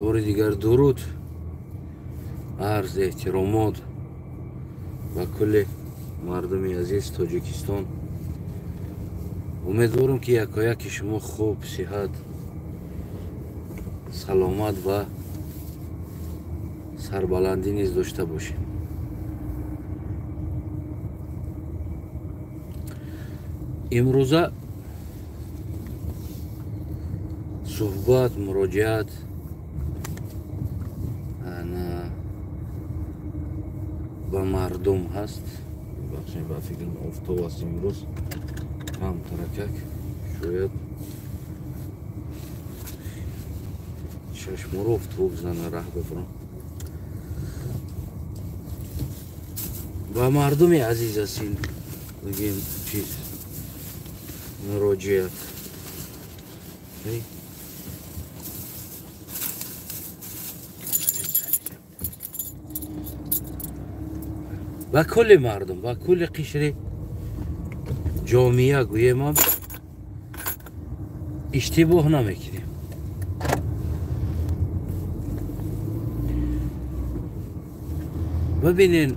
بار دیگر درود، عرض احترامات و کل مردم عزیز تاجیکستان. امیدوارم که یکایک شما خوب، صحت، سلامت و سربلندی نیز داشته باشیم. امروزه صحبت، مراجعت با مردم هست. بخشیم با فکرم افتاب است امروز کم ترکک شاید چشم رو افتاب زنه ره بفرم. با مردم عزیز هستین بگیم چیز مراجعت و کل مردم و کل قشر جامعه گویم هم اشتباه نمیکنیم. ببینین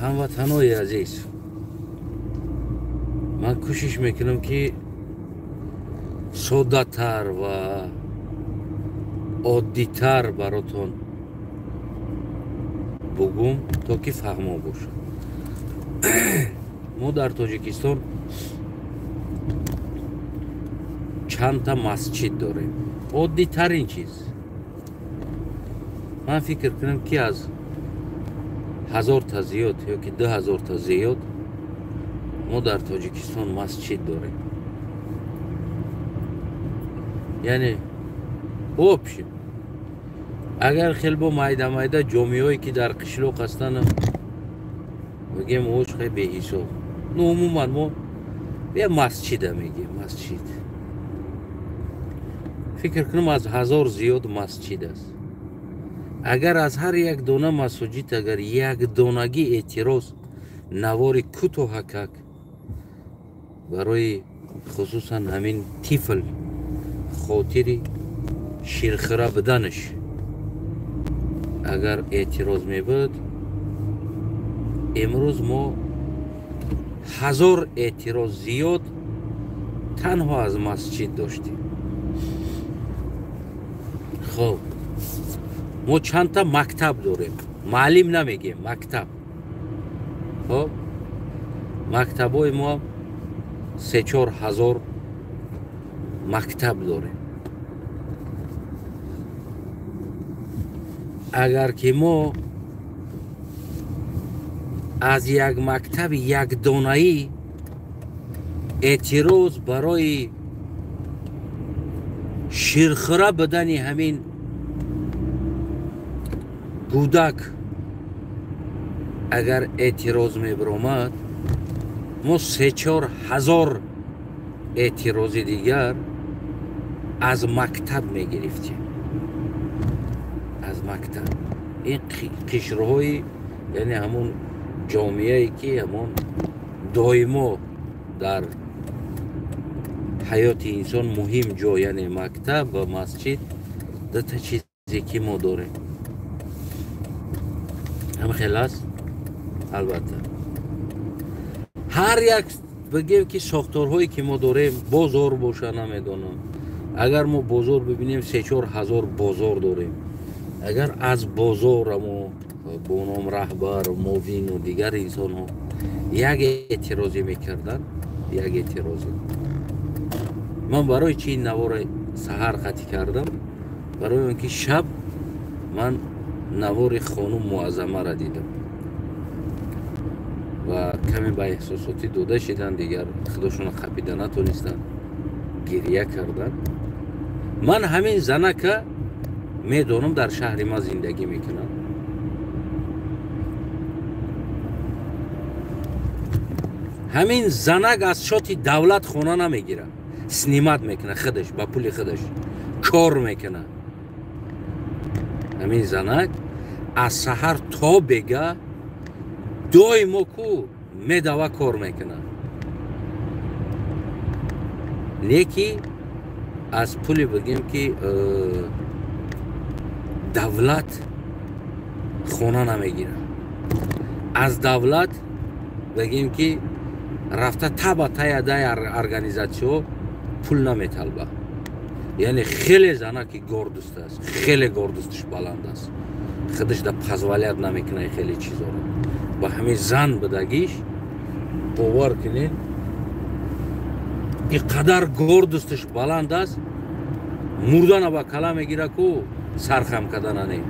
هموطنای عزیز، من کوشش میکنم که ساده تر و عادی تر براتون بگم تا که فهمو باشه. ما در تاجیکستان چند تا مسجد داریم. عادی ترین چیز من فکر کنم که از 1000 تا زیاد یا که 2000 تا زیاد ما در تاجیکستان مسجد داریم. یعنی باشیم اگر خیلی با مایده جامعه هایی که در قشلوق هستن بگیم اوش خیلی به حساب، نه عموما ما به مسجد میگیم. مسجد فکر کنم از 1000 زیاد مسجد است. اگر از هر یک دانه مسجد اگر یک دانگی اعتراض نوار کت و حکک برای خصوصا همین طفل خاطری شیرخره بدنش اگر اعتراض میبود، امروز ما 1000 اعتراض زیاد تنها از مسجد داشتیم. خب ما چند تا مکتب داریم، معلم نمیگیم مکتب. خب مکتب های ما 3-4 هزار مکتب داریم. اگر که ما از یک مکتب یک دانه‌ای اعتراض برای شیرخوره بدن همین کودک اگر اعتراض میبرامد، ما 3-4 هزار اعتراض دیگر از مکتب میگرفتیم. از مکتب این قشرهای یعنی همون جامعه که همون دائما در حیات انسان مهم جا، یعنی مکتب و مسجد، دو تا چیزی که ما داریم. هم خیلی است. البته هر یک بگیم که ساختارهایی که ما داریم بازار باشه نمیدونم. اگر ما بازار ببینیم 3-4 هزار بازار داریم. اگر از بازار ما با نام رهبر، موین و دیگر انسان ها یک اعتراضی میکردن، یک اعتراضی، من برای چی این نوار سحر خطی کردم؟ برای اینکه شب من نوار خانم معظمه را دیدم و کمی با احساساتی دوده شدن، دیگر خودشون خپیده نتونستن، گریه کردن. من همین زنه که میدونم در شهر ما زندگی میکنم، همین زنک از شاتی دولت خونه نمیگیره، سنیمت میکنه، خودش با پول خودش کار میکنه. همین زنک از سحر تا بگه دائما کو میدوه کار میکنه، لیکی از پول بگیم که давлат хона намегира. Аз давлат бигем ки рафта таба таядай организациё пул наметалба. Яъне хеле зана ки гордост аст, хеле гордостиш баланд аст. Худаш да позволят намекунад хеле чизоро. Ба ҳамин зан будагиш бовар кунед ин қадар гордостиш баланд аст, мурдана ба кала мегира ку сархам кардана не.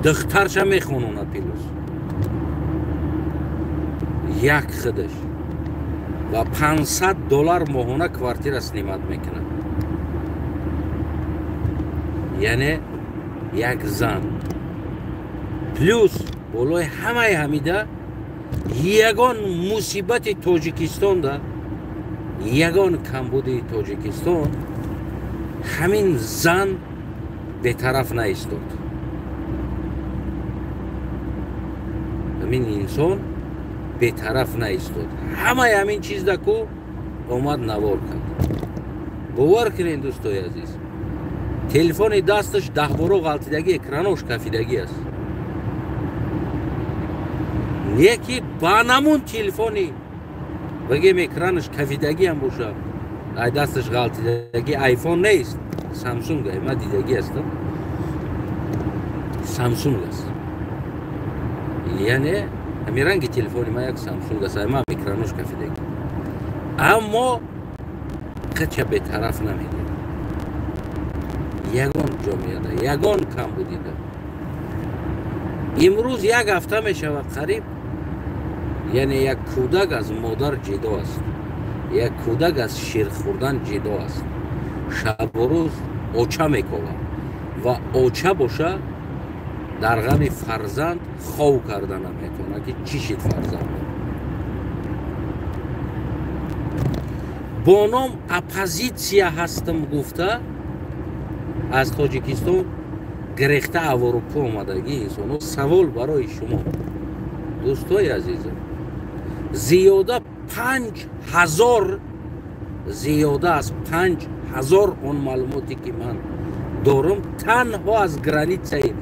духтарша мехонона пилус. Як худаш ва $500 моҳона квартира снимат мекунад. Яъне як зан плюс болои ҳамаи ҳамида ягон мусибати Тоҷикистонда, ягон камбуди Тоҷикистон ҳамин зан бетараф наистод. ҳамин инсон бетараф наистод. ҳамаи ҳамин чизда ку омад навор кард. бовар кунед дӯстои азиз, телефони дасташ 10 боро ғалтидагӣ, экранош кафидагӣ аст. неки ба намун телефони бигем экранаш кафидагӣ ҳам боша, ай дасташ ғалтидагӣ, айфон нест, самсунг ай ма дидагӣ астам, самсунг аст. яъне ҳамин ранги телефони ма як самсунг аст, ай ма экранош кафидагӣ. аммо қача бетараф намедем. ягон ҷомеада, ягон камбудида. имрӯз як ҳафта мешавад қариб, яъне як кӯдак аз модар ҷидо аст, як кӯдак аз шир хӯрдан ҷидо аст. шабу рӯз оча мековад ва оча боша дар ғами фарзанд хов карда наметавонад ки чӣ шид фарзанд. бо ном оппозитсия ҳастам гуфта аз Тоҷикистон гирехта аварупо омадагӣ инсонҳо, савол барои шумо дӯстои азизам, зиёда 5000 зиёда аз 5000 он маълумоте ки ман дорам танҳо аз границаи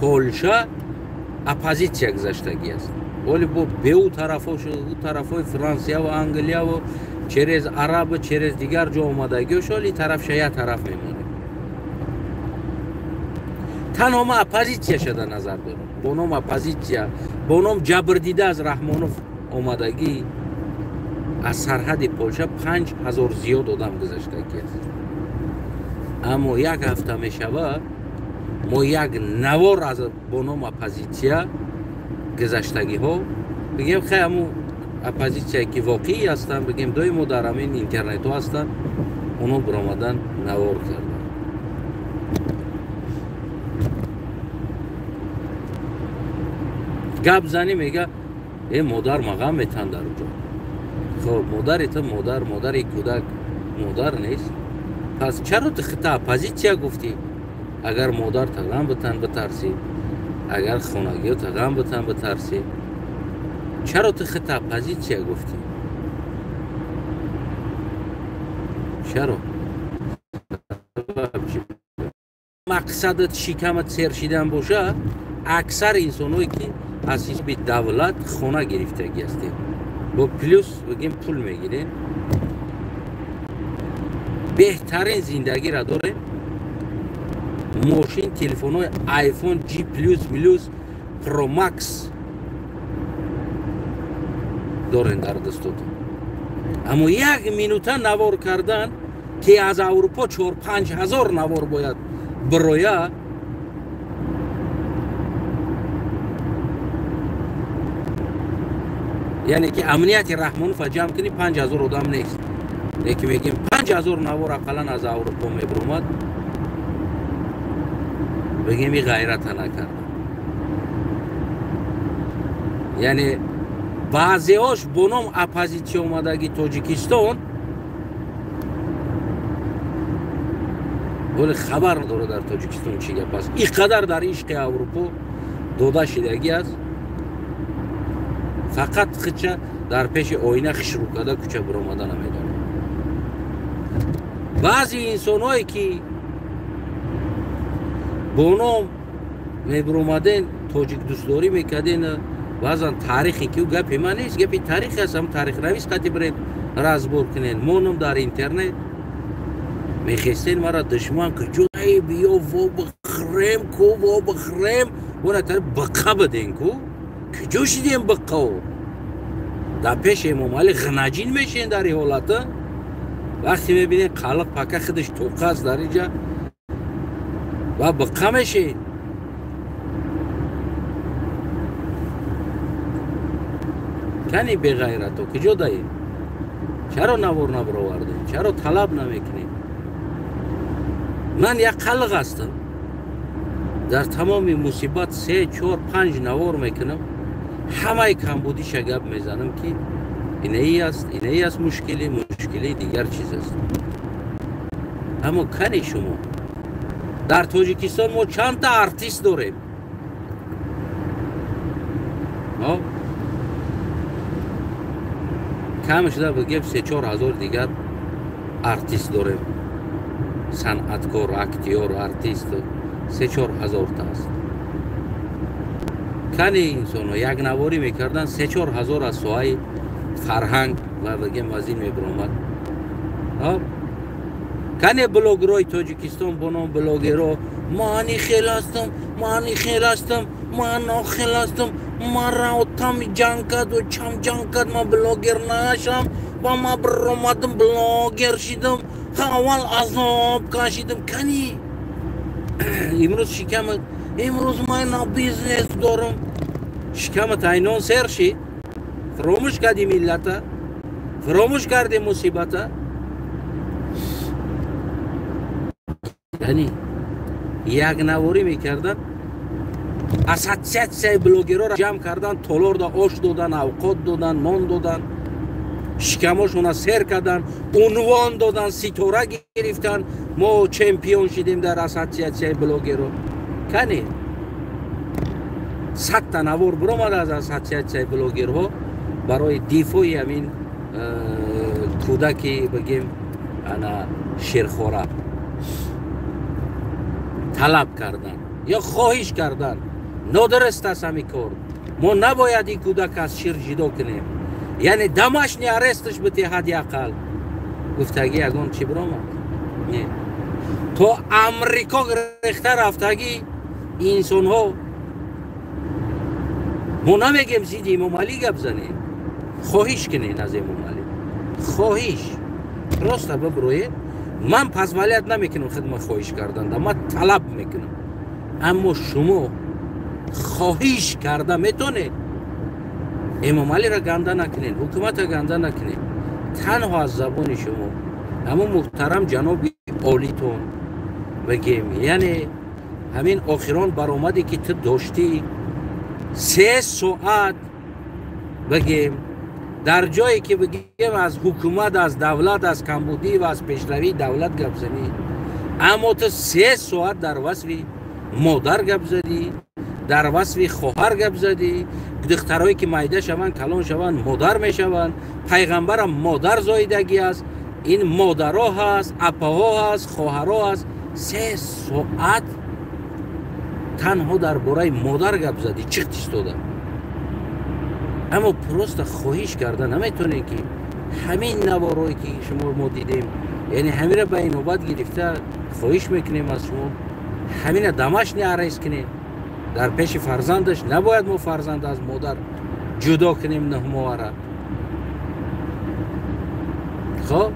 Полша оппозитсия гузаштагӣ аст. вале бо беу тарафҳои Франсия ва Англия ва через араб через дигар ҷо омадагиҳо шоли тарафша як тараф мемонем. танҳо ман оппозитсия шуда назар дорам. бо ном оппозитсия, бо ном ҷабрдида аз Раҳмонов омадагӣ аз сарҳади Полша 5000 зиёд одам гузаштагӣ аст. аммо як ҳафта мешавад мо як навор аз бо ном оппозитсия гузаштагиҳо бигем хай ҳамун оппозитсияе ки воқеӣ ҳастанд, бигем доимо дар ҳамин интернетҳо ҳастанд, онҳо биромадан навор карданд. гап зани мега модар мағам метан дар ҷо. хоб модари ту модари кӯдак модар нест. пас чаро ту хита оппозитсия гуфтӣ? агар модар та ғам битан битарсӣ, агар хонагиҳо та ғам битан битарсӣ, чаро ту хита оппозитсия гуфтӣ? чаро? мақсадат шикамат сершидан боша, аксар инсонҳое ки аз ҳисоби давлат хона гирифтагӣ ҳастем, бо плюс бигем пул мегирем, беҳтарин зиндагиро дорем, мошин телефонҳои iPhone G++ Pro Max дорем дар дастотон. аммо як минута навор кардан ки аз Аврупо 4-5 ҳазор навор бояд бироя, яъне ки амнияти Раҳмонова ҷамъ кунӣ 5000 одам нест, лекин мегем 5000 навор ақаллан аз Аврупо мебиромад, бигем и ғайрата накарда. яъне баъзеҳош бо ном оппозитсия омадаги Тоҷикистон вале хабар надорад дар Тоҷикистон чӣ гап аст. ин қадар дар ишқи Аврупо дода шидагӣ аст, фақат хича дар пеши оина хишрӯ карда кӯча биромада намедонад. بعضی انسان‌هایی که با نام میبرومدن تاجیک دوستداری میکردن بعضا تاریخی که گپی من نیست گپی تاریخ هست هم تاریخ رویش قطعی برید رازبور کنین مونم در اینترنت میخستین مرا دشمن که جایی بیا و بخرم کو و بخرم و نتر بقا بدین کو که جو شدیم بقا در پیش امام علی غناجین میشین در این حالت وقتی میبینین خالق پاکه خودش توقع است در اینجا و بقا میشین کنی بغیرتو کجا دایی چرا نوار نبرآوردی چرا طلب نمیکنی من یک خلق هستم در تمام مصیبت 3 4 5 نوار میکنم همه کمبودی شگب میزنم که اینه است مشکلی دیگر چیز است اما کنی شما در تاجیکستان ما چند تا ارتیست داریم کم شده بگیم 3-4 هزار دیگر ارتیست داریم صنعتکار اکتیور ارتیست 3-4 هزار تا است کنی انسان ها یک نواری میکردن 3-4 هزار از سوهای فرهنگ و بگیم از این میبرامد کنی بلوگرای تاجیکستان بنام بلوگرا مانی خیل هستم من ناخیل هستم من راوتم جنگ کرد و چم جنگ کرد من بلوگر نشم و من برامدم بلوگر شدم اول عذاب کشیدم کنی امروز شکمت امروز من بیزنس دارم شکمت اینان سر شید فراموش کردی ملت فراموش کردی مصیبت یعنی یک نواری میکردن اساتسیاسیای بلوگرها را جمع کردن تولار دا آش دادن اوقات دادن نان دادن شکماشون سر کردن عنوان دادن ستاره گرفتن ما چمپیون شدیم در اساتسیاسیای بلوگرها کنی 100 تا نوار برآمد از اساتسیاسیای بلوگرها برای دفاع همین کودکی بگیم انا شیرخواره طلب کردن یا خواهش کردن نادرست است همین کار ما نباید این کودک از شیر جدا کنیم یعنی دمش نیارستش بده حداقل گفتگی اگون چی برآمد نه تو امریکا گرفته رفتگی انسان ها ما نمیگیم زید امام علی گپ زنید خواهش کنین از امام علی خواهش راست ببروید من پس ولیت نمیکنم خدمت خواهش کردن من طلب میکنم اما شما خواهش کرده میتونه امام علی را گنده نکنین حکومت را گنده نکنین تنها از زبان شما اما محترم جناب عالیتون بگیم یعنی همین آخران برآمدی که تو داشتی 3 ساعت بگیم در جایی که بگیم از حکومت از دولت از کمبودی و از پیشروی دولت گپ زنی اما تو 3 ساعت در وصف مادر گپ زدی در وصف خواهر گپ زدی دخترایی که مایده شوند کلان شوند مادر میشوند پیغمبرم مادر زایدگی است این مادرها هست اپاها هست خواهرها هست 3 ساعت تنها درباره مادر گپ زدی چی استوده اما پروست خواهش کرده نمیتونه که همین نوارایی که شما ما دیدیم یعنی همین را به این نوبت گرفته خواهش میکنیم از شما همین دمش نیاریز کنیم در پیش فرزندش نباید ما فرزند از مادر جدا کنیم نه مواره خب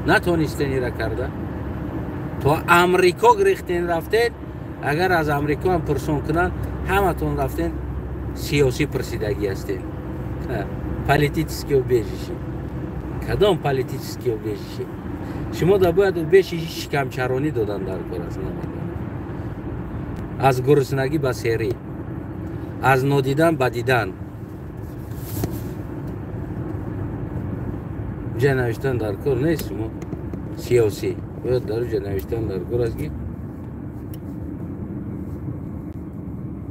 نتونستین را کرده تو امریکا گرفتین رفتین اگر از امریکا هم پرسون کنن همه تون رفتین سیاسی پرسیدگی هستین پالیتیسکی و بیجیشی کدام پالیتیسکی و بیجیشی شما دا باید و بیشی شکمچرانی دادن در کار از از گرسنگی به سیری از نادیدن به دیدن جا نوشتن در کار نیست شما سیاسی باید در جا نوشتن در کار از گی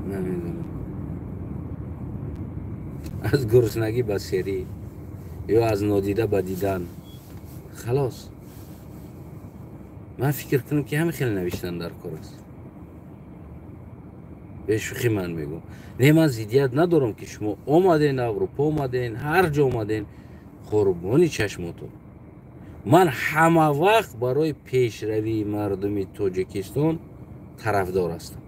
نمیدونم از گرسنگی به سیری یا از نادیده به دیدن خلاص من فکر کنم که همه خیلی نوشتن در کار است. به شوخی من میگم نه من زیدیت ندارم که شما اومدین اروپا اومدین هر جا اومدین قربانی چشماتون. من همه وقت برای پیشروی مردم تاجیکستان طرفدار هستم.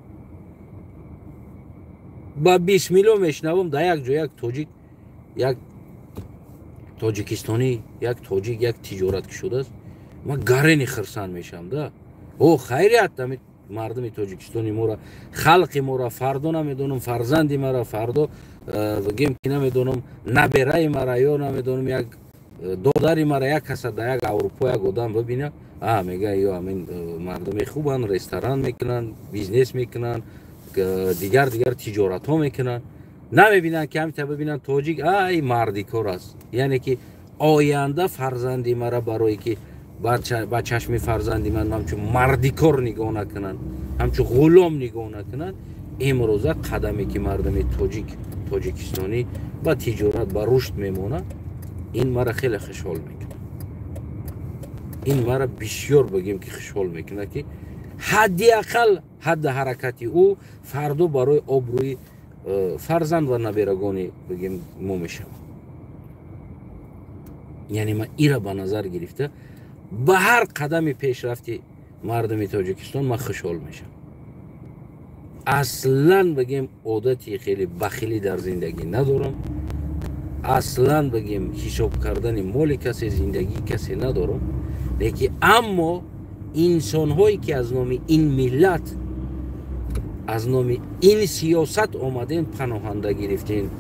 با 20 میلیون میشنوم در یک جا یک تاجیکستانی یک تاجیک یک تجارت که شده است من گرینی خرسان میشم ده. او خیریت دمید مردم تاجیکستانی ما را خلق ما را فردا نمیدونم فرزندی ما را فردا بگیم که نمیدونم نبرای ما را یا نمیدونم یک دادری ما را یک کس در یک اروپا یک آدم ببینه میگه یا همین مردم خوبن رستوران میکنن بیزنس میکنن دیگر تجارت ها میکنن نمیبینن که همین ببینن تاجیک ای مردی کار است. یعنی که آینده فرزندی ما را برای که با چشم فرزندی من همچون مردی کار نگاه نکنن همچون غلام نگاه نکنن امروزه قدمی که مردم تاجیکستانی با تجارت با رشد میمونه این مرا خیلی خوشحال میکنه. این مرا بسیار بگیم که خوشحال میکنه که حداقل حد حرکتی او فردا برای آبروی فرزند و نبیرگانی بگیم ما میشم. یعنی من ایره به نظر گرفته به هر قدم پیشرفتی مردم تاجیکستان من خوشحال میشم. اصلا بگیم عادتی خیلی بخیلی در زندگی ندارم. اصلا بگیم حساب کردن مال کسی زندگی کسی ندارم. لیکن اما انسان هایی که از نام این ملت از نام این سیاست آمدن پناهنده گرفتین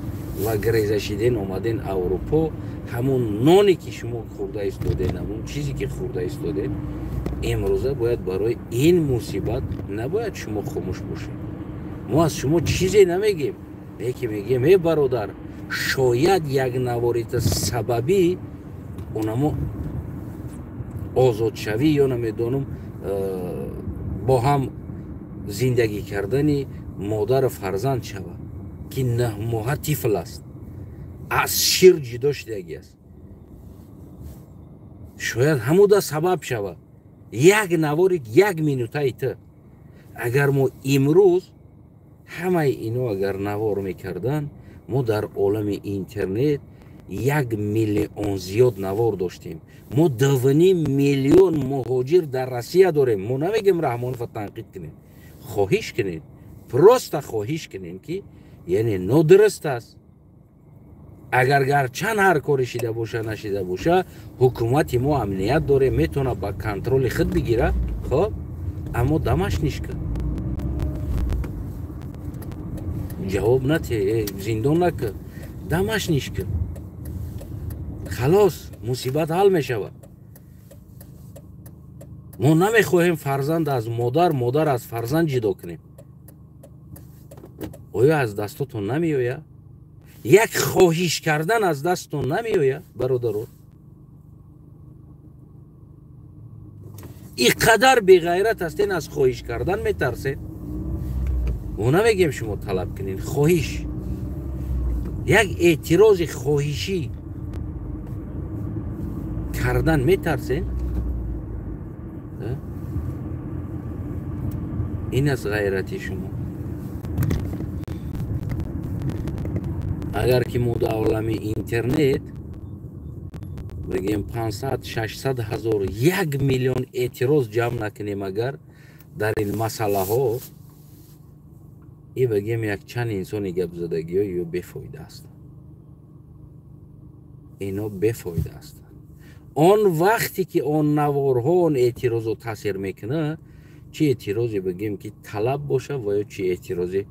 و گریزشیدین آمدن اروپا همون نانی که شما خورده ایستادین همون چیزی که خورده ایستادین امروزه باید برای این مصیبت نباید شما خاموش باشید. ما از شما چیزی نمیگیم لیکن میگیم ای برادر شاید یک نواریت سببی اونمو آزاد شوی یا نمیدونم با هم زندگی کردنی مادر فرزند شود که 9 ماه طفل است از شیر جدا شدگی است. شاید همودا سبب شود یک نواری 1 مینوته ایتا اگر ما امروز همه اینو اگر نوار میکردن ما در عالم اینترنت 1 میلیون زیاد نوار داشتیم. ما 2.5 میلیون مهاجر در روسیه داریم. ما نمیگیم رحمانوف تنقید کنیم خواهش کنین پروست خواهش کنین که یعنی نادرست است. اگر گرچند هر کاری شده باشه نشده باشه حکومت ما امنیت داره میتونه با کنترل خود بگیره خب اما دمش نشکن جواب نته زندان نکن دمش نشکن خلاص مصیبت حل میشود. ما نمیخواهیم فرزند از مادر از فرزند جدا کنیم. آیا از دستتون نمیآید؟ یک خواهش کردن از دستتون نمیآید برادران؟ اینقدر بی‌غیرت هستین از خواهش کردن میترسین؟ ما نمیگیم شما طلب کنین خواهش یک اعتراض خواهشی کردن میترسین؟ این از غیرتی شما. اگر که ما در عالم اینترنت بگیم 500-600 هزار 1 میلیون اعتراض جمع نکنیم اگر در این مسئله ها این بگیم یک چند انسانی گپ زدگی ها یا بفایده است. اینا بفایده است. آن وقتی که آن نوارها آن اعتراض رو تاثیر میکنه چه اعتراضی بگیم که طلب باشه و یا چه اعتراضی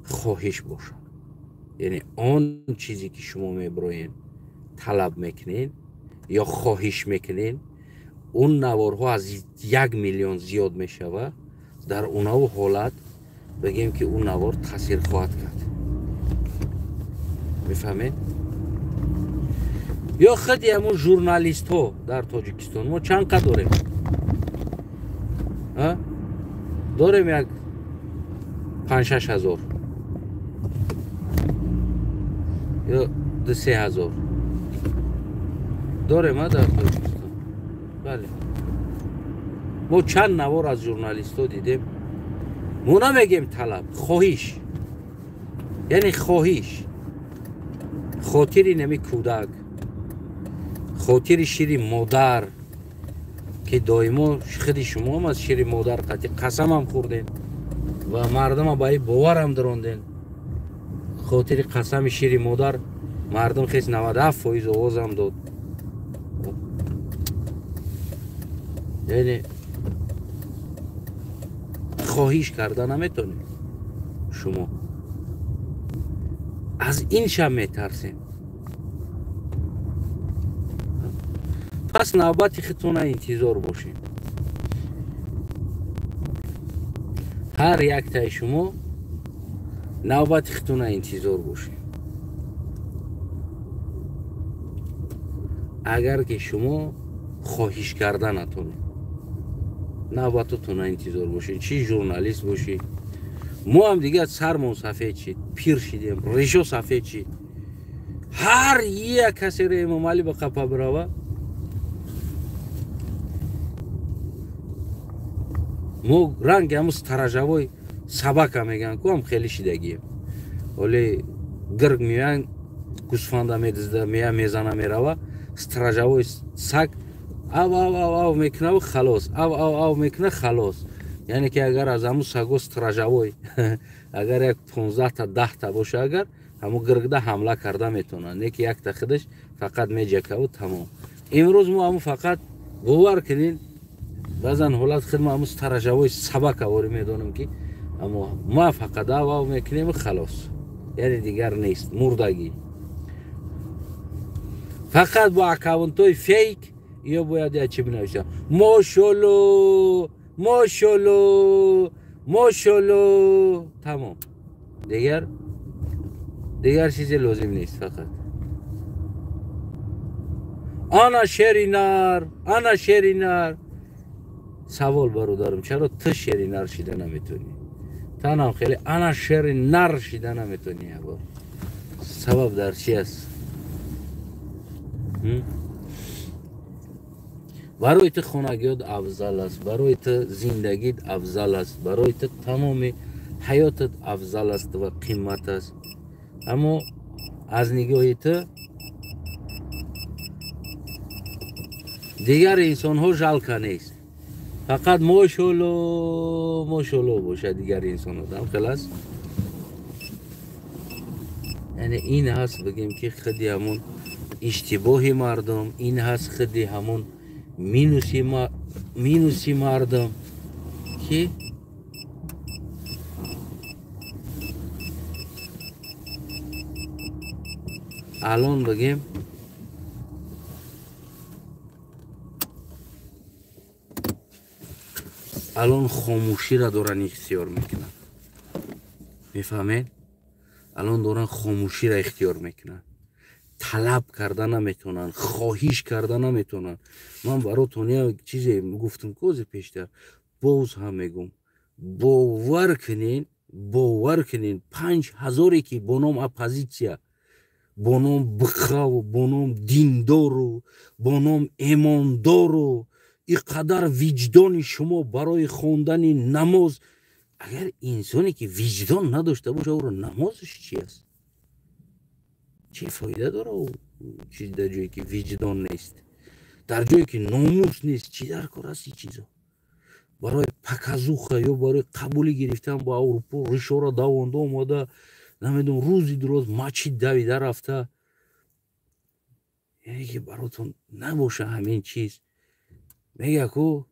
خواهش باشه. یعنی آن چیزی که شما میبراین طلب میکنین یا خواهش میکنین اون نوارها از 1 میلیون زیاد میشوه در اونها حالت بگیم که اون نوار تاثیر خواهد کرد. میفهمین؟ یا خیلی همون ژورنالیست ها در تاجیکستان ما چند قد داریم؟ داریم یک 5-6 هزار یا 2-3 هزار داریم در تاجیکستان. بله ما چند نوار از ژورنالیست‌ها دیدیم ما نمیگیم طلب خواهش یعنی خواهش خاطری نمی کودک خاطری شیر مادر که دائما خود شما هم از شیر مادر قسم هم خوردین و مردم هم باید باور هم دروندین خاطر قسم شیر مادر مردم خیلی 97% آواز هم داد یعنی خواهش کردن نمیتونید شما از این شب میترسین پس نوبتی خودتون انتظار باشین هر یک تای شما نوبت خودتون انتظار باشین اگر که شما خواهش کردن نتونید نوبتتون انتظار باشین چی ژورنالیست باشی ما هم دیگه سرمون سفید شید پیر شدیم ریشو سفید شید هر یک کسی رو امام علی به قفا بروه ما رنگ هموز ترجوای سبک هم میگن که هم خیلی شیدگیم ولی گرگ میان گوسفنده میدزده میزنه میروه ترجوای سگ او میکنه و خلاص او میکنه خلاص یعنی که اگر از همون سگو ترجوای اگر یک 15 تا 10 تا باشه اگر همون گرگده حمله کرده میتونه نه که یک تا خودش فقط میجکه و تمام امروز ما همون فقط باور کنین بعضن حالت خود ما همون ترجوای سبک آوری میدونم که اما ما فقط او میکنیم و خلاص یعنی دیگر نیست مردگی فقط با اکاونتای فیک یا باید یا چی بنویسم ماشالله ماشالله ماشالله تمام دیگر چیزی لازم نیست فقط انا شیری نر سوال برادرم چرا تو شیری نر شیده نمیتونی تنم خیلی انا شیری نر شیده نمیتونی سبب در چی است برای تو خانگیت افضل است برای تو زندگیت افضل است برای تو تمام حیاتت افضل است و قیمت است اما از نگاه تو دیگر انسان ها جلکه نیست فقط ماشالله باشه دیگر انسان ها هم خلاص یعنی این هست بگیم که خودی همون اشتباهی مردم این هست خودی همون مینوسی مردم که الان بگیم الان خاموشی را دارن اختیار میکنن میفهمین؟ الان دارن خاموشی را اختیار میکنن طلب کردن نمیتونن خواهش کردن نمیتونن من براتون یک چیزی گفتم کوز پیشتر باز هم میگم باور کنین 5000 که با نام اپوزیسیا با نام بخاو با نام دیندارو با نام ایماندارو اینقدر وجدان شما برای خواندن نماز اگر انسانی که وجدان نداشته باشه او رو نمازش چی است چه فایده داره او چیز در جایی که وجدان نیست در جایی که ناموس نیست چی در کار است این چیزا برای پکازوخه یا برای قبولی گرفتن با اروپا ریشا را دوانده آمده نمیدونم روزی دراز مچی دویده رفته یعنی که براتون نباشه همین چیز میگه که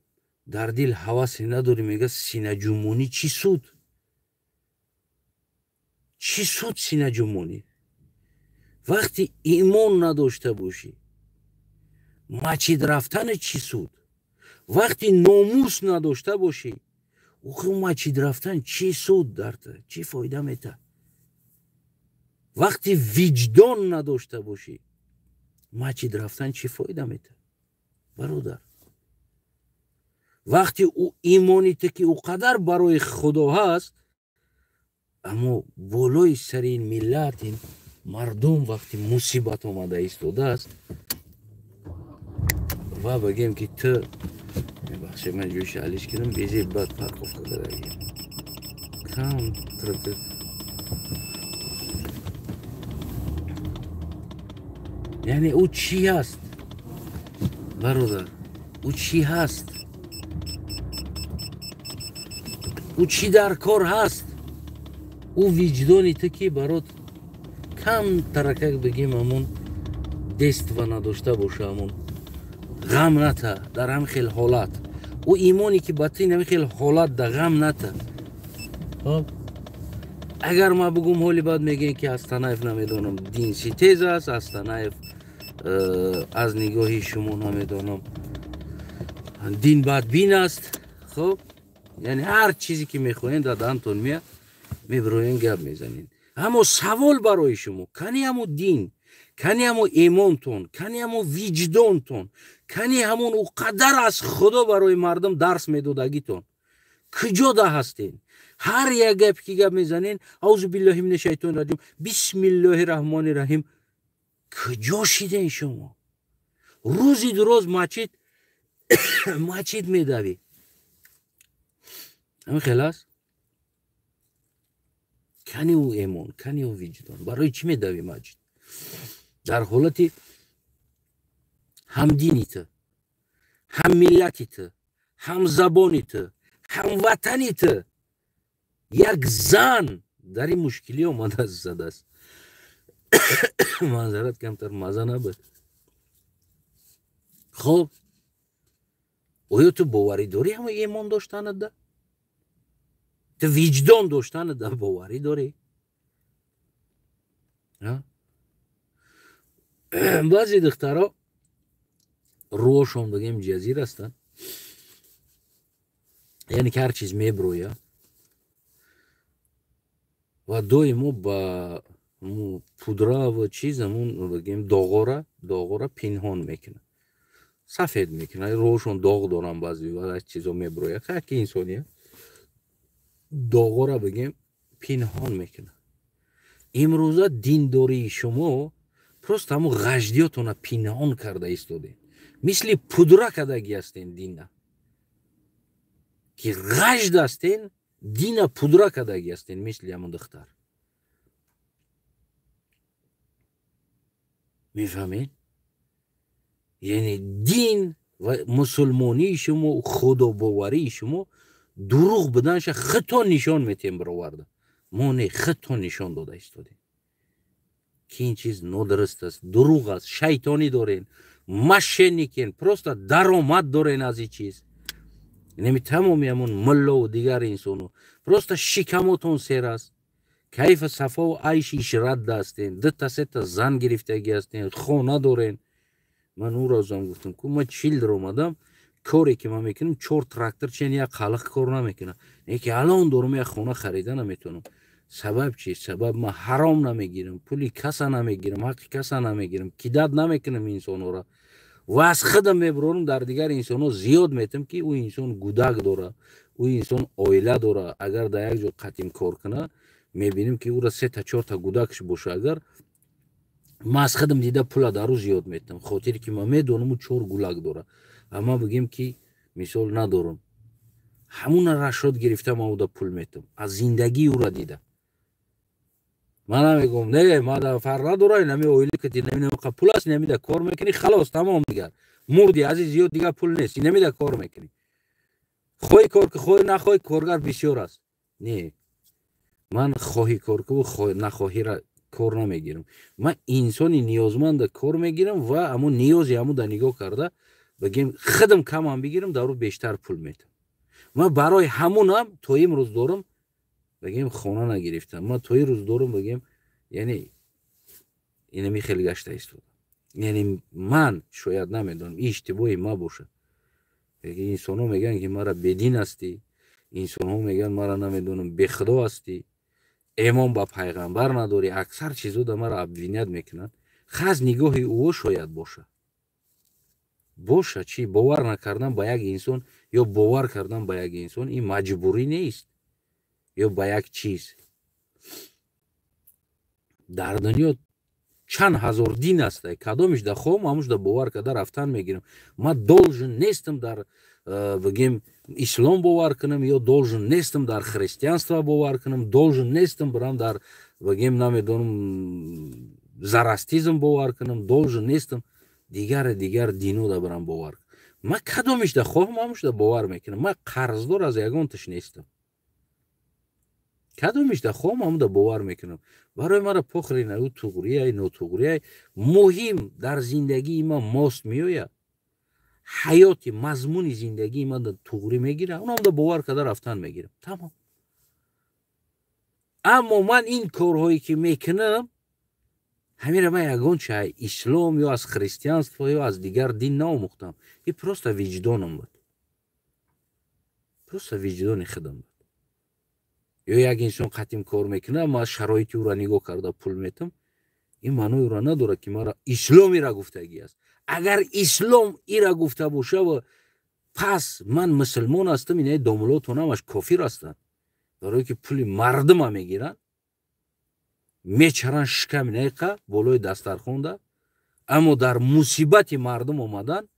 در دل حواسی نداری میگه سینه جمونی چی سود سینه جمونی وقتی ایمان نداشته باشی مچید رفتن چی سود وقتی ناموس نداشته باشی او مچید رفتن چی سود دارته چی فایده میته وقتی وجدان نداشته باشی مچید رفتن چی فایده میته برادر وقتی او ایمانیته که او قدر برای خدا هست اما بالای سر این ملت این مردم وقتی مصیبت آمده ایستاده است و بگیم که تو بخش من جوش علیش کنم بیزی بعد پرکوف کرده دیگه کم ترکت یعنی او چی هست برادر او چی هست او چی در کار هست او وجدانی تو که برات کم ترکک بگیم همون دست و نداشته باشه همون غم نته در هم خیل حالت او ایمانی که بطین هم خیل حالت در غم نته اگر ما بگم حالی بعد میگن که از تنایف نمیدونم دین سی تیز است از تنایف از نگاهی شما نمیدونم دین بدبین است خب یعنی هر چیزی که میخواین در دهنتون میاد میبروین گپ میزنین اما سوال برای شما کنی همون دین کنی همون ایمانتون کنی همون وجدانتون کنی همون او قدر از خدا برای مردم درس میدادگیتون کجا ده هستین هر یک گپ که گپ میزنین اعوذ بالله من الشیطان الرجیم بسم الله الرحمن الرحیم کجا شیدین شما روزی دروز مچید میدوی همین خلاص کنی او ایمان کنی او وجدان برای چی میدوی مچید در حالتی هم دینی تو هم ملتی تو هم زبانی تو هم وطنی تو یک زن در این مشکلی آمده زده است معذرت کمتر مزه نبود خب آیا تو باوری داری همه ایمان داشتن ده تو وجدان داشتن ده باوری داری بعضی دخترها روشون بگیم جزیر هستن یعنی که هر چیز میبرویه و دویمو با پودره و چیزمون بگیم داغوره پنهان میکنه سفید میکنه روشون داغ دارن بعضی و از چیزا میبرویه که انسانیه داغوره بگیم پنهان میکنه امروزه دینداری شما پروست همو غجدیاتون پنهان کرده ایستادین مثل پودره کدگی هستین دینه که غجد هستین دین پودره کدگی هستین مثل همون دختر میفهمین؟ یعنی دین و مسلمانی شما و خدا باوری شما دروغ بدنش خطا نشان میتیم برآورده ما نه خطا نشان داده ایستادیم که این چیز نادرست است دروغ است شیطانی دارین مشنیکین پروست درآمد دارین از این چیز نمی تمامی همون ملا و دیگر انسانو پروست شکماتون سیر است کیف صفا و عیش رد هستین دو سه تا زن گرفتگی هستین خانه دارین من او رازم گفتم که من 40 در اومدم کاری که من میکنم 4 تراکتور چین یک خلق کار نمیکنه نه که الان دارم یک خونه خریده نمیتونم سبب چی سبب من حرام نمیگیرم پولی کس نمیگیرم حق کس نمیگیرم کیداد نمیکنم انسانو را و از خودم میبرم در دیگر انسانو زیاد میتم که او انسان گودک داره او انسان عائله داره اگر در یک جا قدیم کار کنه میبینیم که او را 3 تا 4 تا گودکش باشه اگر ما از خودم دیده پول دارو زیاد میتم خاطری که ما میدونم او 4 گولک داره اما بگیم که مثال ندارم همون رشاد گرفتم او دا پول میتم از زندگی او را دیده من نمیگم نه ما دا فرق نداره نمی اویلی که نمی پول است نمیده کار میکنی خلاص تمام دیگر مردی از زیاد دیگر پول نیست نمیده کار میکنی خواهی کار که خواهی نخواهی کارگر بسیار است نه من خواهی کار که نخواهی را کار نمیگیرم من انسانی نیازمند کار میگیرم و اما نیازی همو در نگاه کرده بگیم خودم کم هم بگیرم دارو بیشتر پول میتم من برای همونم تا امروز دارم بگیم خانه نگرفتم من تا روز دارم بگیم یعنی اینمی خیلی گشته ایستادم یعنی من شاید نمیدونم اشتباهی ما باشه بگی انسان ها میگن که مرا بدین هستی انسان ها میگن مرا نمیدونم به خدا هستی ایمان با پیغمبر نداری اکثر چیزو در مرا ابوینیت میکنن خاص نگاه او شاید باشه چی باور نکردن با یک انسان یا باور کردن با یک انسان این مجبوری نیست یا با یک چیز در دنیا чанд ҳазор дин аст, кадомиш да хоҳам ҳамуш да бовар карда рафтан мегирам. Ман должен нестам дар бигем ислом бовар кунам ё должен нестам дар христианство бовар кунам, должен нестам барам дар бигем намедонам зарастизм бовар кунам, должен нестам дигар дино да барам бовар кунам. Ман кадомиш да хоҳам ҳамуш да бовар мекунам. Ман қарздор аз ягонташ нестам. кадомиш да хоҳам ҳамун да бовар мекунам. барои мара похрина ӯ туғрияй нотуғрияй муҳим дар зиндагии ман мост меояд, ҳаёти мазмуни зиндагии ман да туғрӣ мегира, онам да бовар карда рафтан мегирам. Тамом. аммо ман ин корҳое ки мекунам ҳамира ман ягон чӣ ислом ё аз христианство ё аз дигар дин наомӯхтам. И просто виҷдонам буд. Просто виҷдони худам буд. ё як инсон қатим кор мекунад, ман шароити ӯро нигоҳ карда пул метам, ин маънои ӯро надорад ки мара ислом ира гуфтагӣ аст. агар ислом ира гуфта бошава, пас ман мусулмон ҳастам, инаи домулотонамаш кофир ҳастанд. барое ки пули мардума мегиранд, мечаранд шикам инаиқа болои дастархонда, аммо дар мусибати мардум омадан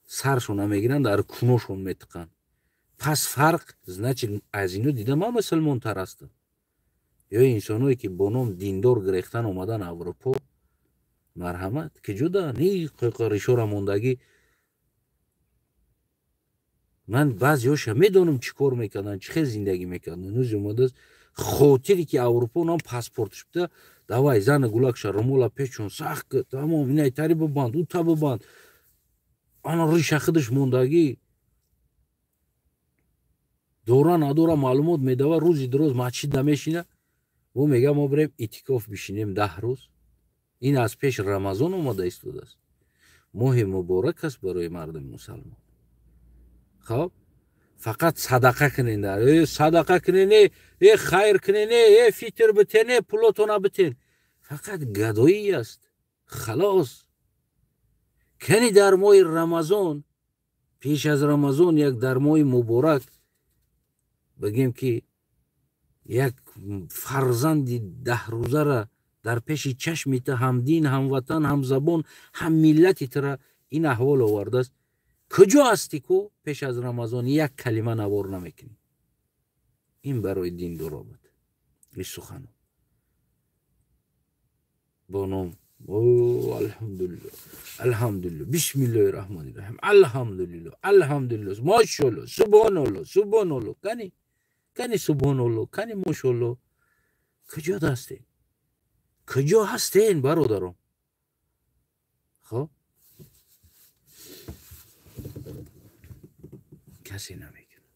саршона мегиранд, дар куношон метиқанд. пас фарқ, значит аз ино дида ман мусулмонтар ҳастам. ё инсоное ки бо ном диндор гирехтан омадан аврупо, марҳамат ки ҷуда не қоқаришора мондагӣ. ман баъзеҳоша медонам чӣ кор мекарданд, чӣ хел зиндагӣ мекарданд. нӯзи омадааст хотире ки аврупо нам паспортш бида, давай зана гулакша румола печон сахт кӣ, тамом инаи тари бибанд, ӯ та бибанд. ана риша худаш мондагӣ дора надора маълумот медава, рӯзи дуроз масҷид намешина, бо мега мо бирем иътикоф бишинем 10 рӯз. ин аз пеш рамазон омада истодааст. моҳи муборак аст барои мардуми мусалмон. хоб фақат садақа кунен, садақа кунен, хайр кунен, фитр битен, пулотона битен. фақат гадоӣ аст. халос. кани дар моҳи рамазон, пеш аз рамазон, як дар моҳи муборак бигем ки як фарзанди 10 рӯзара дар пеши чашми ту ҳамдин, ҳамватан, ҳамзабон, ҳаммиллати тура ин аҳвол овардааст. куҷо ҳастӣ ку пеш аз рамазон як калима навор намекунӣ? ин барои диндоро буд. ин сухан бо ном алҳамдулилло, алҳамдулилло, бисмиллоҳи раҳмони раҳим, алҳамдулилло, алҳамдулилло, мошоалло, субҳоналло, субҳоналло. кани субҳоналло, кани мошоалло. куҷо ҳастен? куҷо ҳастен бародарон? хоб касе намекунад.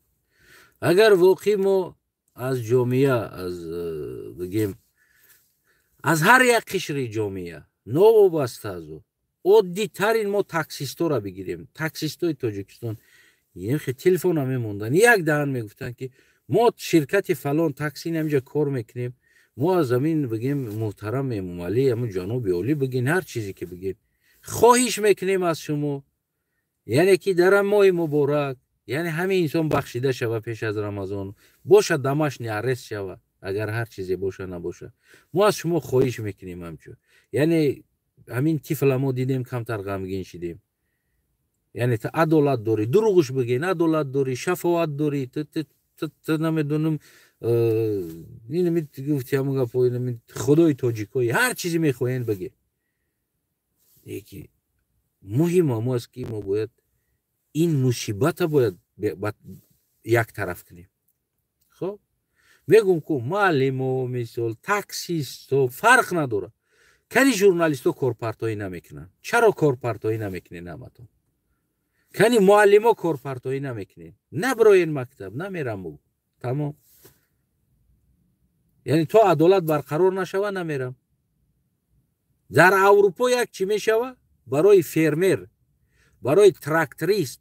агар воқеъ мо аз ҷомеа, аз бигем аз ҳар як қишри ҷомеа новобаста аз оддитарин мо таксистора бигирем. таксистои тоҷикистон телефона мемонданд, як даҳан мегуфтанд ки мо ширкати фалон такси намҷа кор мекунем, мо аз амин бигем муҳтарам эмомалӣ, амн ҷаноби олӣ бигин, ҳар чизе ки бигем хоҳиш мекунем аз шумо, яъне ки дар моҳи муборак, яъне ҳамин инсон бахшида шава пеш аз рамазон, боша домашний арест шава, агар ҳар чизе боша набоша, мо аз шумо хоҳиш мекунем ҳамчо. яъне ҳамин тифла мо дидем камтар ғамгин шидем. яъне ту адолат дорӣ, дурӯғш биген, адолат дорӣ, шафоат дорӣ, ту намедонам гуфти ҳамн гапо, худои тоҷикои ҳар чизе мехоҳен бигем. яки муҳим ҳам аст ки мо бояд ин мусибата бояд як тараф кунем. хоб мегум ку муаллимо, мисол таксисто фарқ надорад. кани журналисто корпартоӣ намекунанд? чаро корпартоӣ намекунед ҳаматон? кани муаллимо корпартоӣ намекунед? набироен мактаб, намерам бугу. тамом. яъне то адолат барқарор нашава, намерам. дар аврупо як чӣ мешава? барои фермер, барои тракторист,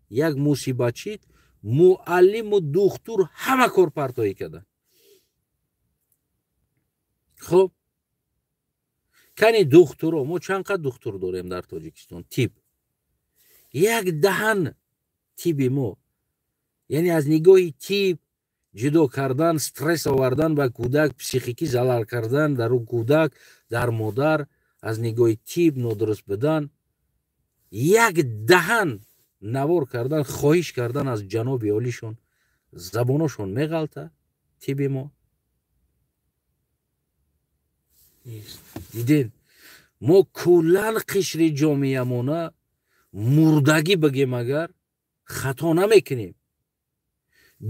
як мусибатчид, муаллиму духтур ҳама корпартоӣ карданд. хоб кани духтуро, мо чанд қад духтур дорем дар тоҷикистон? тиб як даҳан тиби мо, яъне аз нигоҳи тиб ҷудо кардан, стресс овардан ба кӯдак, психикӣ залал кардан дар ӯ кӯдак, дар модар аз нигоҳи тиб нодуруст будан як даҳан навор кардан хоҳиш кардан аз ҷаноби олишон забонашон меғалта тиби мо диден мо куллан қишри ҷомеамона мурдагӣ бигем агар хато намекунем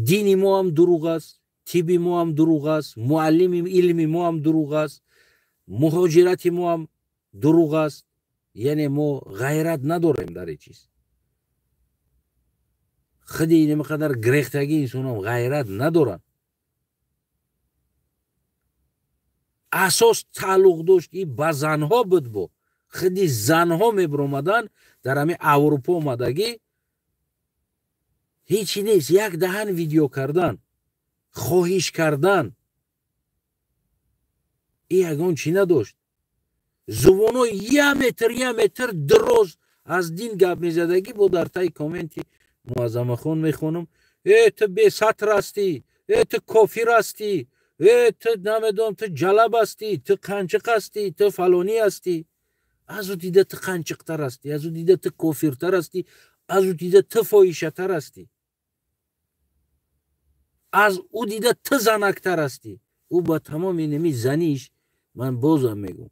дини мо ҳам дурӯғ аст тиби мо ҳам дурӯғ аст муаллими илми мо ҳам дурӯғ аст муҳоҷирати мо ҳам дурӯғ аст яъне мо ғайрат надорем дар ин чиз худи намақадар грехтаги инсонам ғайрат надоранд асос тааллуқ дошт и ба занҳо буд бо худи занҳо мебиромаданд дар ҳамин аврупо омадагӣ ҳечи нест як даҳан видео кардан хоҳиш кардан и ягон чӣ надошт зубоно як метр дуроз аз дин гап мезадагӣ бо дар таи комменти муаззамахон мехонам ту бесатр ҳастӣ ту кофир ҳастӣ ту намедонам ту ҷалаб ҳастӣ ту қанчиқ ҳастӣ ту фалонӣ ҳастӣ азу дида ту қанчиқтар ҳастӣ азу дида ту кофиртар ҳастӣ азу дида ту фоҳишатар ҳастӣ аз ӯ дида ту занактар ҳастӣ ӯ ба тамоми нами заниш ман бозам мегӯм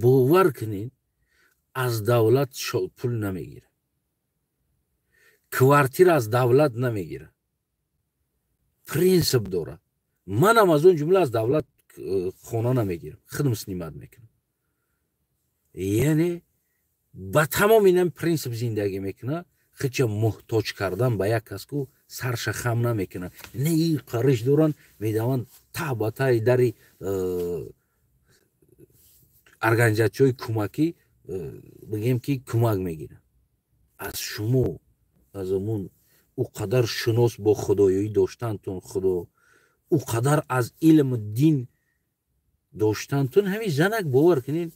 бовар кунед аз давлат пул намегирад квартира аз давлат намегирад принсип дорад манам аз он ҷумла аз давлат хона намегирам хидматснимат мекунам яъне ба тамоми нами принсип зиндагӣ мекунад хича муҳтоҷ кардан ба як кас ку сарша хам намекунад не и қариш доранд медаванд та ба таи дари организатсияҳои кӯмакӣ бигем ки кӯмак мегиранд аз шумо аз амун ӯ қадар шунос бо худоёӣ доштантон худо ӯ қадар аз илму дин доштантон ҳамин занак бовар кунед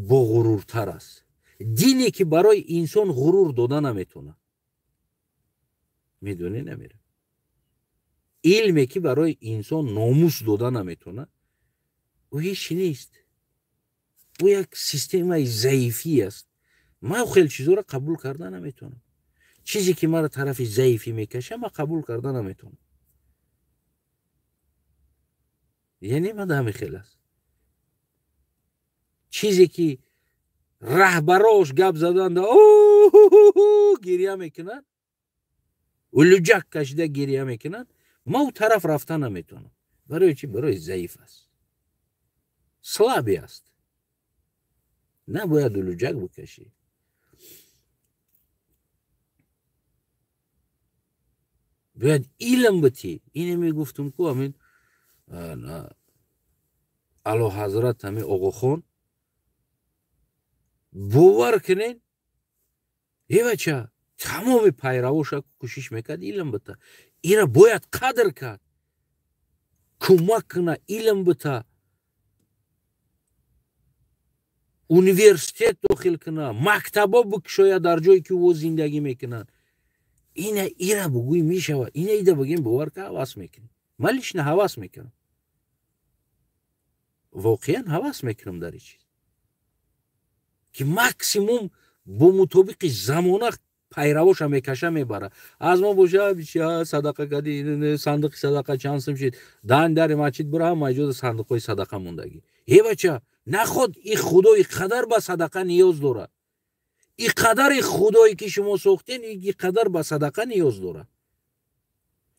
бо ғуруртар аст дине ки барои инсон ғурур дода наметонад медонед намера илме ки барои инсон номус дода наметонад ӯ ҳеҷ чӣ нест ӯ як системаи заифӣ аст ман хеле чизҳоро қабул карда наметонам чизе ки маро тарафи заифӣ мекашад ман қабул карда наметонам яъне ман ҳамин хел аст чизе ки раҳбарош гап заданда гирья мекунад улуҷак кашида гирья мекунад ман ӯ тараф рафта наметонам барои чӣ барои заиф аст слабе аст набояд улуҷак бикашӣ бояд илм битӣ ине мегуфтум ку ҳамин аълоҳазрат ҳамин оғохон бовар кунед евача тамоми пайравоша кӯшиш мекард илм бита ира бояд қадр кард кӯмак куна илм бита университет дохил куна мактабо бикушоя дар ҷое ки ӯ зиндагӣ мекунад ина ира бугӯй мешавад ина ида бигем бовар ка ҳавас мекунем ман лично ҳавас мекунам воқеан ҳавас мекунам дар ин чиз ки максимум бо мутобиқи замона пайравоша мекаша мебара аз мо боша садақа кади сандуқи садақа чанд сум шид дан дари масҷид бура ҳама ҷода сандуқҳои садақа мондагӣ ебача наход и худо и қадар ба садақа ниёз дорад и қадари худое ки шумо сохтен и қадар ба садақа ниёз дорад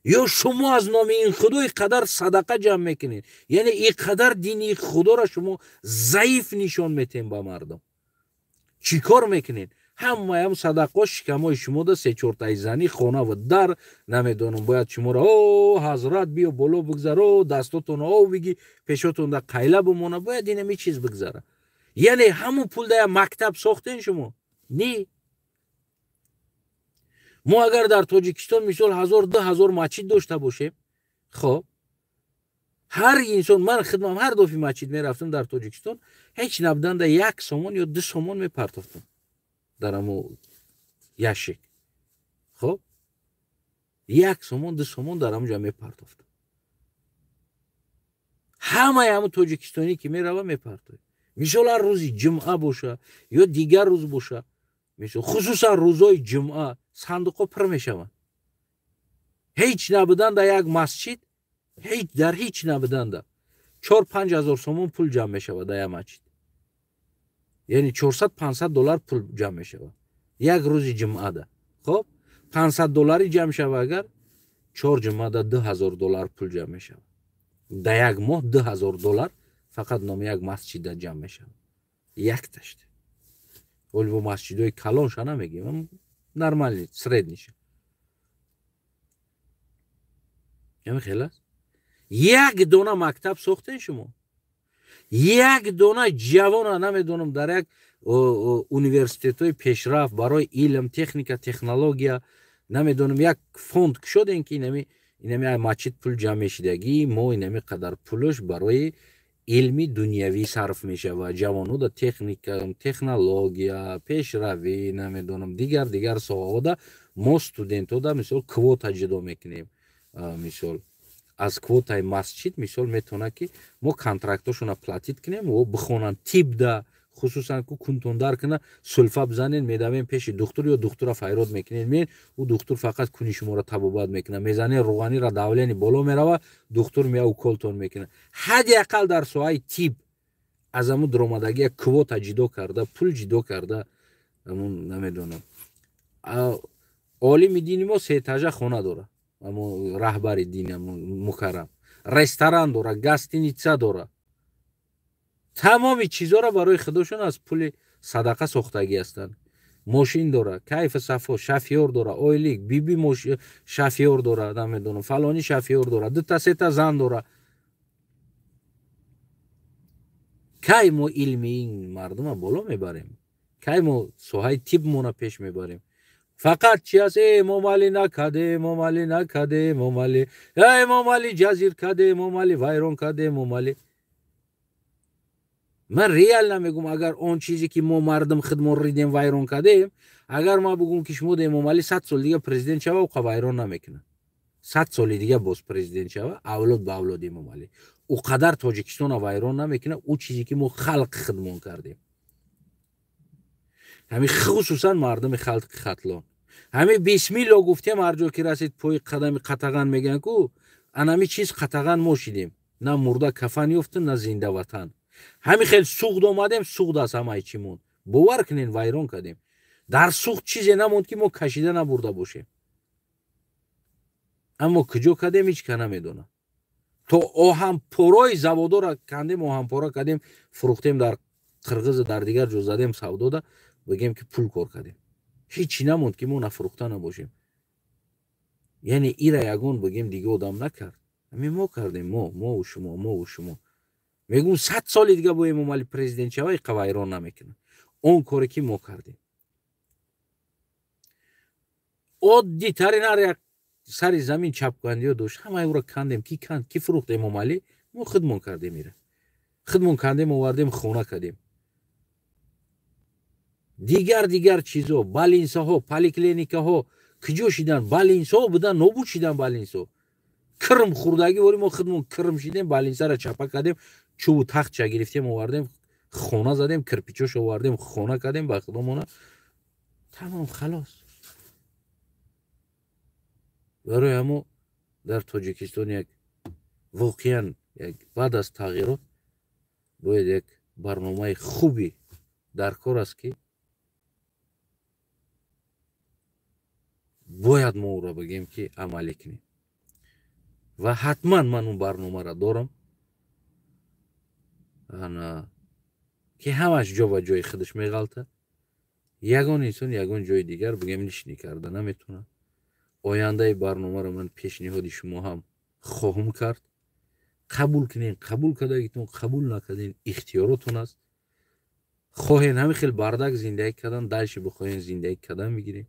ё шумо аз номи ин худо и қадар садақа ҷамъ мекунед яъне и қадар дини худоро шумо заиф нишон метем ба мардум чӣ кор мекунед ҳамаям садақо шикамои шумо да се чортаи занӣ хонаву дар намедонам бояд шуморо ҳазрат биё боло бигзар дастотонро бигӣ пешотон да қайла бимона бояд инами чиз бигзара яъне ҳамун пул да мактаб сохтен шумо не мо агар дар тоҷикистон мисол 1000-2000 масҷид дошта бошем хоб ҳар инсон ман хидмам ҳар дофи масҷид мерафтам дар тоҷикистон ҳеҷ набуданда 1 сомон ё 2 сомон мепартофтам дар амо яшик хоб 1 сомон 2 сомон дар амоҷа мепартофтам ҳамаи ҳамун тоҷикистонӣ ки мерава мепартояд. мисол ҳар рӯзи ҷумъа боша ё дигар рӯз боша, мисол хусусан рӯзҳои ҷумъа сандуқҳо пир мешаванд. ҳеҷ набуданда як масҷид, дар ҳеҷ набуданда 4-5 ҳазор сомон пул ҷамъ мешавад дар як масҷид. яъне $400-500 пул ҷамъ мешавад як рӯзи ҷумъада. хоб $500 ҷамъ шава, агар 4 ҷумъада $2000 пул ҷамъ мешавад. дар як моҳ $2000 фақат номи як масҷида ҷамъ мешавад. як ташт. вале бо масҷидҳои калонша намегем, нормальни средниша. ями хел аст. як дона мактаб сохтен шумо. як дона ҷавона намедонам дар як университетҳои пешрафт барои илм, техника, технология намедонам як фонд кушодем ки инами масҷид пул ҷамъ мешидагӣ, мо инами қадар пулаш барои илми дунявӣ сарф мешавад. ҷавонода техника, технология, пешравӣ, намедонам дигар соҳаода мо студентода мисол квота ҷудо мекунем. мисол аз квотаи масҷид мисол метавона ки мо контрактошуна платит кунем ва бихонанд тибда, хусусан ку кунтондар куна сулфа бизанен, медавем пеши духтур ё духтура файрод мекунен, мен у духтур фақат куни шуморо табобат мекуна, мезанен руғанира давлияни боло мерава, духтур мея уколтон мекуна. ҳадди ақал дар соҳаи тиб аз аму даромадагия квота ҷудо карда, пул ҷудо карда, намедонам. олими дини мо 3 этажа хона дора, раҳбари дини мукаррам, ресторан дора, гостиница дора. тамоми чизоро барои худошон аз пули садақа сохтагӣ ҳастанд. мошин дора, кайфи сафо, шафёр дора, ойлик, биби шафёр дора, намедонам, фалони шафёр дора, 2-3 зан дора. кай мо илми ин мардума боло мебарем? кай мо соҳаи тибмона пеш мебарем? фақат чи аст? момали накаде, момали накаде, момали момали ҷазир каде, момали вайрон каде, момали. ман реал намегум, агар он чизе ки мо мардум хидмон ридем вайрон кадем, агар ма бугум ки шумо эмомали 100 соли дига президент шава, уқа вайрон намекуна. 100 соли дига боз президент шава, авлод ба авлод эмомали уқадар тоҷикистона вайрон намекуна. у чизе ки мо халқ хидмон кардем, ҳами хусусан мардуми халқи хатлон, ҳами бисмилло гуфтем, ҳар ҷо ки расид пои қадами қатаған меган ку анами чиз қатаған мо шидем, на мурда кафан ёфтим, на зинда ватан. ҳами хел суғд омадем, суғд аст ҳамаи чӣ монд. бовар кунен вайрон кардем. дар суғд чизе намонд ки мо кашида набурда бошем. аммо куҷо кардем ҳеҷ ка намедонам. то оҳанпорои заводора кандем, оҳанпора кардем, фурӯхтем дар қирғиз, дар дигар ҷо задем савдода, бигем ки пул кор кардем. ҳеҷ намонд ки мо нафурӯхта набошем. яъне ира ягон бигем дига одам накард. ҳами мо кардем, мо у шумо. мегум 100 соли дига бо эмомали президент шава, иқа вайрон намекунад. он коре ки мо кардем. оддитарин ҳар як сари замин чапкандиё дошт, ҳамаи уро кандем. ки фурӯхт эмомали? мо хидмон кардем, ира хидмон кардем, овардем хона кардем. дигар чизо, балинсаҳо, поликлиникаҳо куҷо шидан? балинсаҳо будан, нобуд шидан балинсо. кирм хурдагӣ вори мо хидмон кирм шидем, балинсара чапа кардем, чӯбу тахтча гирифтем, овардем хона задем, кирпичош овардем хона кардем ба худомона. тамом, халос. барои ҳамо дар тоҷикистон як воқеан баъд аз тағйирот бояд як барномаи хуби дар кор аст ки бояд мо уро бигем ки амалӣ кунем. ва ҳатман ман он барномаро дорам ки ҳамаш ҷо ба ҷои худаш меғалта. ягон инсон ягон ҷои дигар бигем нишни карда наметавонад. ояндаи барномаро ман пешниҳоди шумо ҳам хоҳам кард. қабул кунен, қабул кардагитон, қабул накарден ихтиёротон аст. хоҳен ҳамин хел бардак зиндагӣ кардан, дальше бихоҳен зиндагӣ кардан бигирем.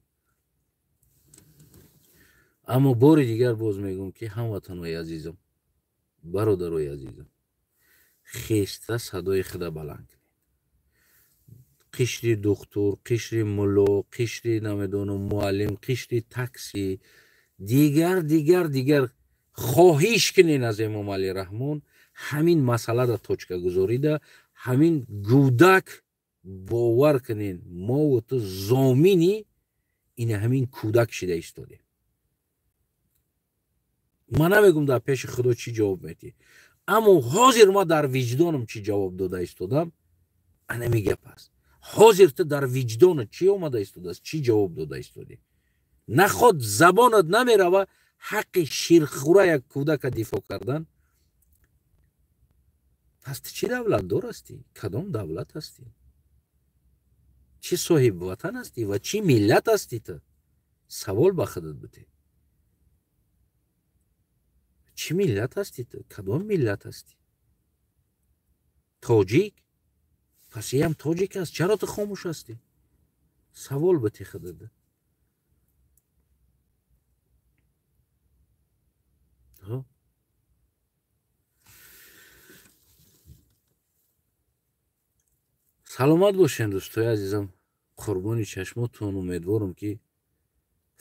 аммо бори дигар боз мегӯям ки ҳамватанои азизам, бародарои азизам, хеста садои худа баланд кунед. қишри духтур, қишри мулло, қишри намедонам муаллим, қишри такси, дигар хоҳиш кунен аз Эмомалӣ Раҳмон ҳамин масъаларо точка гузорида ҳамин кӯдак бовар кунед мо ту зомини ин ҳамин кӯдак шуда истодем. ман намегум дар пеши худо чӣ ҷавоб медиҳӣ, аммо ҳозир ман дар виҷдонам чӣ ҷавоб дода истодам, анами гап аст. ҳозир ту дар виҷдонат чӣ омада истодааст, чӣ ҷавоб дода истодӣ? наход забонат намерава ҳаққи ширхӯра як кӯдака дифоъ кардан. пас ту чӣ давлатдор ҳастӣ? кадом давлат ҳастӣ? чӣ соҳиби ватан ҳастӣ ва чӣ миллат ҳастӣ ту? савол ба худат битӣ. чӣ миллат ҳастӣ ту? кадом миллат ҳастӣ? тоҷик? пас иам тоҷик аст, чаро ту хомӯш ҳастӣ? савол битӣ худат. саломат бошен дӯстои азизам, қурбони чашмотон. умедворам ки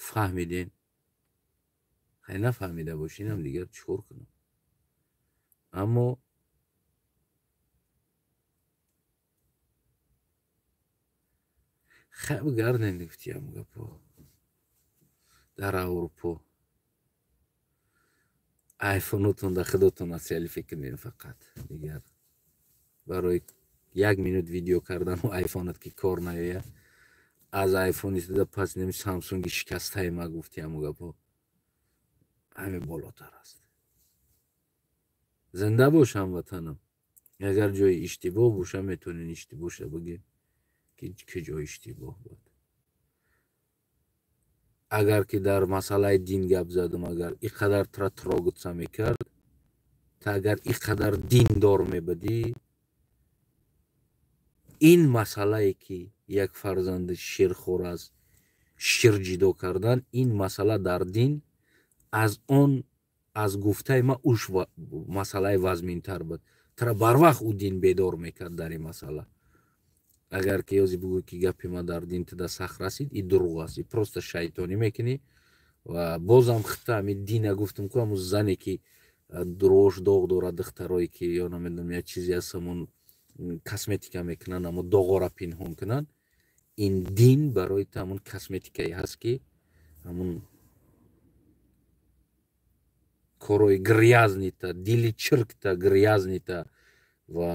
фаҳмиден. хай нафаҳмида бошинам дигар чикор кунам, аммо хай бигарден гуфтиам гапо дар аврупо айфонотон дар худотон селфи кунед фақат. дигар барои 1 минут видео кардану айфонат ки кор наояд, аз айфон истода пас неми самсунги шикастаи ма гуфтиаму гапо ҳами болотар аст. зинда бошам ватанам. агар ҷои иштибоҳ боша метавонен иштибоҳша бигем ки куҷо иштибоҳ буд. агар ки дар масъалаи дин гап задам, агар иқадар тра трогаться мекард, та агар иқадар диндор мебудӣ, ин масъалае ки як фарзанди ширхӯр аз шир ҷудо кардан, ин масъала дар дин аз он аз гуфтаи ма уш масъалаи вазминтар буд. тра барвақт ӯ дин бедор мекард дар ин масъала. агар ки ёзи бигӯй ки гапи ма дар дин туда сах расид, и дурӯғ аст, и просто шайтонӣ мекунӣ. ва бозам хита ҳами дина гуфтам ку ҳамун зане ки дурош доғ дорад, духтарое ки ё намедонам як чизе аст, ҳамун косметика мекунанд, аммо доғора пинҳон кунанд. ин дин барои ту ҳамун косметикае ҳаст ки ҳамун корои грязнита, дили чиркта грязнита ва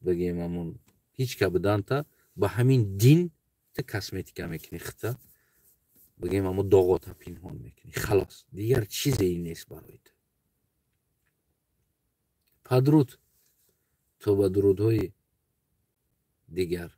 бигем ҳамун ҳеҷ ка буданта ба ҳамин дин ту косметика мекунӣ, хита бигем ҳамун доғота пинҳон мекунӣ. халос, дигар чизе ин нест барои ту. падруд то ба дурудҳои дигар.